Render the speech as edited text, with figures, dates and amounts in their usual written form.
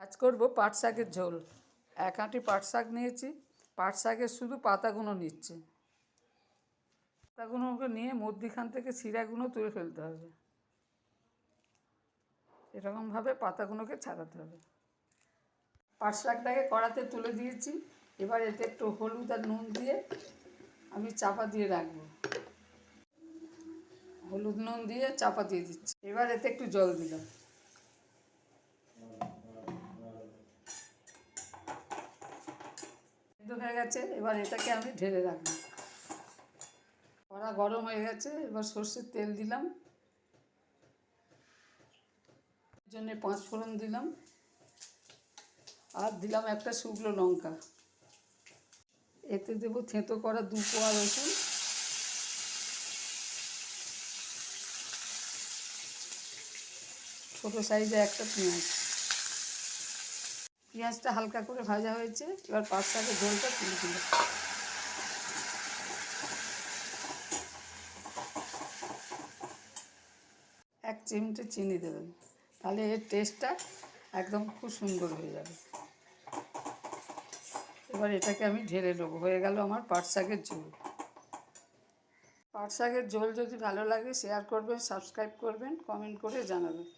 আজ করব পাট শাকের ঝোল। এক আঁটি পাট শাক নিয়েছি। পাট শাকের শুধু পাতাগুলো নিচ্ছে। পাতাগুলোকে নিয়ে মধ্যিখান থেকে শিরাগুলো তুলে ফেলতে হবে। এরকমভাবে পাতাগুলোকে ছাড়াতে হবে। পাট শাকটাকে কড়াতে তুলে দিয়েছি। এবার এতে একটু হলুদ আর নুন দিয়ে আমি চাপা দিয়ে রাখবো। হলুদ নুন দিয়ে চাপা দিয়ে দিচ্ছি। এবার এতে একটু জল দিলাম। হয়ে গেছে, এবার এটাকে আমি ঢেলে রাখবো। কড়া গরম হয়ে গেছে, এবার সর্ষের তেল দিলাম। এর জন্য 5 ফোড়ন দিলাম আর দিলাম একটা শুকনো লঙ্কা। এতে দেবো থেঁতো করা 2 কোয়া রসুন, ছোটো সাইজে একটা পেঁয়াজ। পেঁয়াজটা হালকা করে ভাজা হয়েছে, এবার পাট শাকের ঝোলটা তুলে দিলাম। এক চিমটে চিনি দেবেন, তাহলে এর টেস্টটা একদম খুব সুন্দর হয়ে যাবে। এবার এটাকে আমি ঢেলে নেবো। হয়ে গেল আমার পাট শাকের ঝোল। পাট শাকের ঝোল যদি ভালো লাগে শেয়ার করবেন, সাবস্ক্রাইব করবেন, কমেন্ট করে জানাবেন।